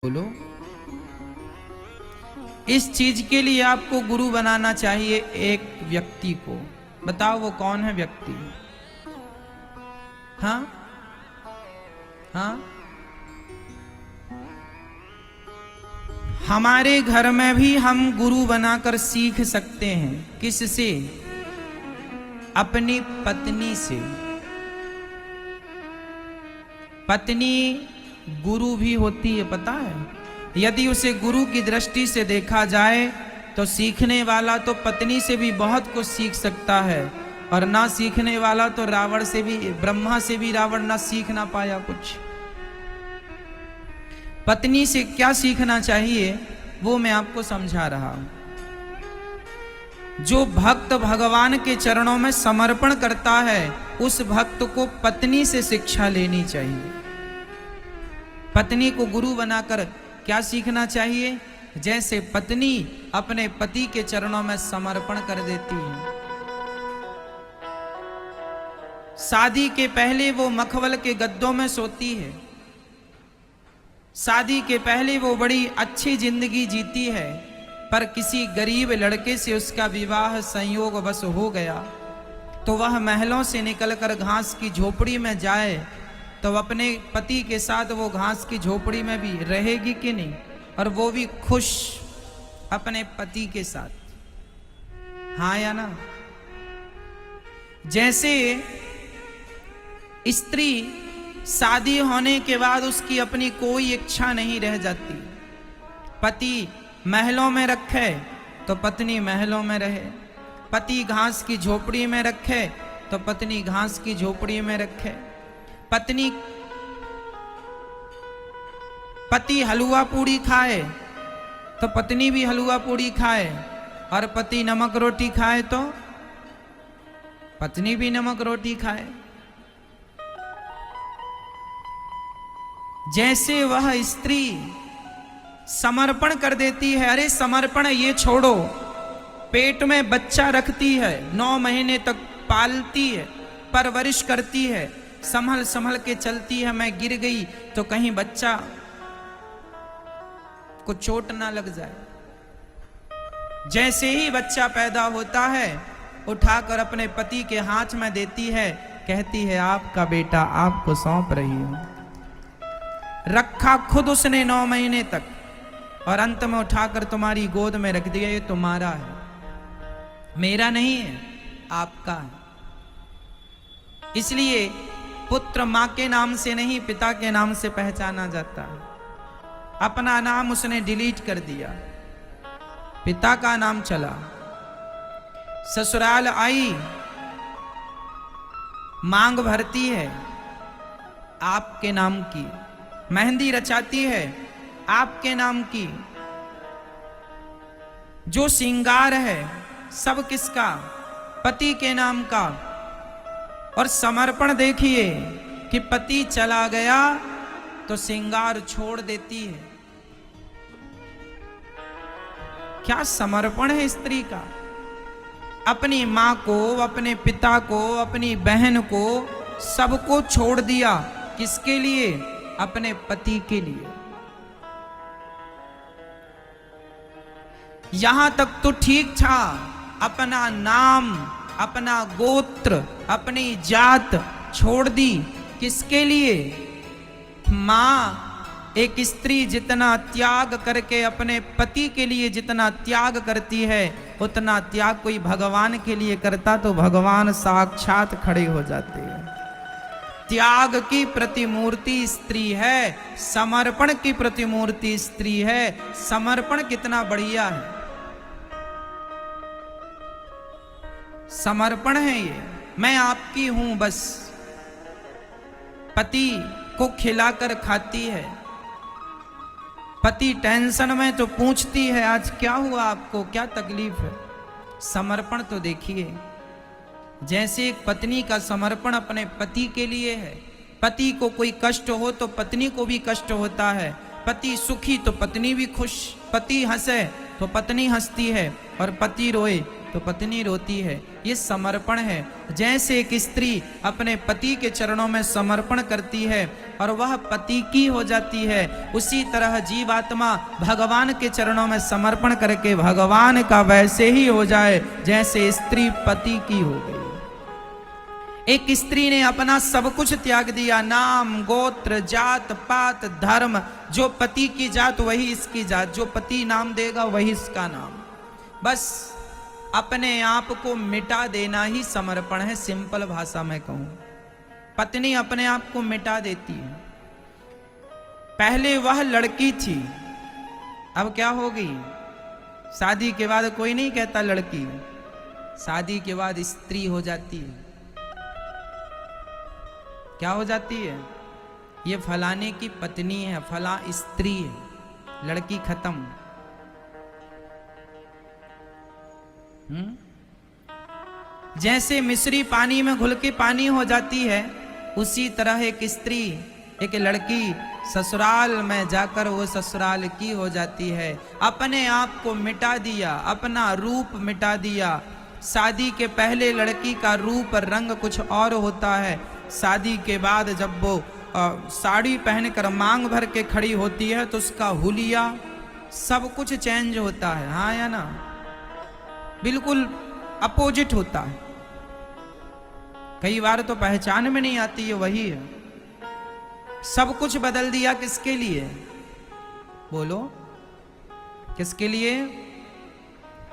बोलो। इस चीज के लिए आपको गुरु बनाना चाहिए एक व्यक्ति को। बताओ वो कौन है व्यक्ति? हाँ हाँ, हमारे घर में भी हम गुरु बनाकर सीख सकते हैं। किससे? अपनी पत्नी से। पत्नी गुरु भी होती है, पता है? यदि उसे गुरु की दृष्टि से देखा जाए तो सीखने वाला तो पत्नी से भी बहुत कुछ सीख सकता है, और ना सीखने वाला तो रावण से भी, ब्रह्मा से भी रावण ना सीख ना पाया कुछ। पत्नी से क्या सीखना चाहिए वो मैं आपको समझा रहा हूं। जो भक्त भगवान के चरणों में समर्पण करता है उस भक्त को पत्नी से शिक्षा लेनी चाहिए। पत्नी को गुरु बनाकर क्या सीखना चाहिए? जैसे पत्नी अपने पति के चरणों में समर्पण कर देती है। शादी के पहले वो मखमल के गद्दों में सोती है, शादी के पहले वो बड़ी अच्छी जिंदगी जीती है, पर किसी गरीब लड़के से उसका विवाह संयोगवश हो गया तो वह महलों से निकलकर घास की झोपड़ी में जाए तो अपने पति के साथ वो घास की झोपड़ी में भी रहेगी कि नहीं? और वो भी खुश अपने पति के साथ, हाँ या ना? जैसे स्त्री शादी होने के बाद उसकी अपनी कोई इच्छा नहीं रह जाती। पति महलों में रखे तो पत्नी महलों में रहे, पति घास की झोपड़ी में रखे तो पत्नी घास की झोपड़ी में रखे, पति हलवा पूड़ी खाए तो पत्नी भी हलवा पूड़ी खाए, और पति नमक रोटी खाए तो पत्नी भी नमक रोटी खाए। जैसे वह स्त्री समर्पण कर देती है, अरे समर्पण ये छोड़ो, पेट में बच्चा रखती है, 9 महीने तक पालती है, परवरिश करती है, संभल संभल के चलती है। मैं गिर गई तो कहीं बच्चा को चोट ना लग जाए। जैसे ही बच्चा पैदा होता है उठाकर अपने पति के हाथ में देती है, कहती है आपका बेटा आपको सौंप रही हूं। रखा खुद उसने 9 महीने तक, और अंत में उठाकर तुम्हारी गोद में रख दिया, ये तुम्हारा है, मेरा नहीं है, आपका है। इसलिए पुत्र मां के नाम से नहीं पिता के नाम से पहचाना जाता है। अपना नाम उसने डिलीट कर दिया, पिता का नाम चला। ससुराल आई, मांग भरती है आपके नाम की, मेहंदी रचाती है आपके नाम की, जो श्रृंगार है सब किसका? पति के नाम का। और समर्पण देखिए कि पति चला गया तो श्रृंगार छोड़ देती है। क्या समर्पण है स्त्री का! अपनी मां को, अपने पिता को, अपनी बहन को, सबको छोड़ दिया। किसके लिए? अपने पति के लिए। यहां तक तो ठीक था, अपना नाम, अपना गोत्र, अपनी जात छोड़ दी। किसके लिए? मां, एक स्त्री जितना त्याग करके अपने पति के लिए जितना त्याग करती है उतना त्याग कोई भगवान के लिए करता तो भगवान साक्षात खड़े हो जाते हैं। त्याग की प्रतिमूर्ति स्त्री है, समर्पण की प्रतिमूर्ति स्त्री है। समर्पण कितना बढ़िया है! समर्पण है ये, मैं आपकी हूं बस। पति को खिलाकर खाती है, पति टेंशन में तो पूछती है आज क्या हुआ आपको, क्या तकलीफ है? समर्पण तो देखिए। जैसे एक पत्नी का समर्पण अपने पति के लिए है, पति को कोई कष्ट हो तो पत्नी को भी कष्ट होता है, पति सुखी तो पत्नी भी खुश, पति हंसे तो पत्नी हंसती है, और पति रोए तो पत्नी रोती है। ये समर्पण है। जैसे एक स्त्री अपने पति के चरणों में समर्पण करती है और वह पति की हो जाती है, उसी तरह जीवात्मा भगवान के चरणों में समर्पण करके भगवान का वैसे ही हो जाए जैसे स्त्री पति की हो गई। एक स्त्री ने अपना सब कुछ त्याग दिया, नाम, गोत्र, जात, पात, धर्म। जो पति की जात वही इसकी जात, जो पति नाम देगा वही इसका नाम। बस अपने आप को मिटा देना ही समर्पण है। सिंपल भाषा में कहूं, पत्नी अपने आप को मिटा देती है। पहले वह लड़की थी, अब क्या हो गई? शादी के बाद कोई नहीं कहता लड़की, शादी के बाद स्त्री हो जाती है। क्या हो जाती है? ये फलाने की पत्नी है, फला स्त्री है, लड़की खत्म। जैसे मिश्री पानी में घुल के पानी हो जाती है, उसी तरह एक स्त्री, एक लड़की ससुराल में जाकर वो ससुराल की हो जाती है। अपने आप को मिटा दिया, अपना रूप मिटा दिया। शादी के पहले लड़की का रूप रंग कुछ और होता है, शादी के बाद जब वो साड़ी पहनकर मांग भर के खड़ी होती है तो उसका हुलिया सब कुछ चेंज होता है। हाँ या ना? बिल्कुल अपोजिट होता है। कई बार तो पहचान में नहीं आती है वही है। सब कुछ बदल दिया किसके लिए? बोलो, किसके लिए?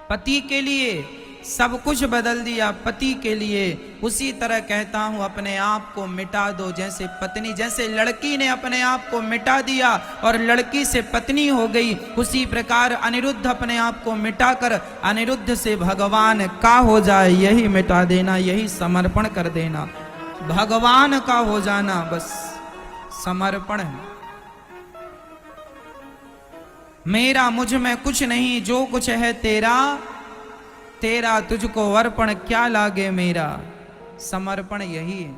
पति के लिए। सब कुछ बदल दिया पति के लिए। उसी तरह कहता हूं, अपने आप को मिटा दो। जैसे पत्नी, जैसे लड़की ने अपने आप को मिटा दिया और लड़की से पत्नी हो गई, उसी प्रकार अनिरुद्ध अपने आप को मिटाकर अनिरुद्ध से भगवान का हो जाए, यही मिटा देना, यही समर्पण कर देना। भगवान का हो जाना बस समर्पण है। मेरा मुझ में कुछ नहीं, जो कुछ है तेरा, तेरा तुझको अर्पण क्या लागे मेरा। समर्पण यही है।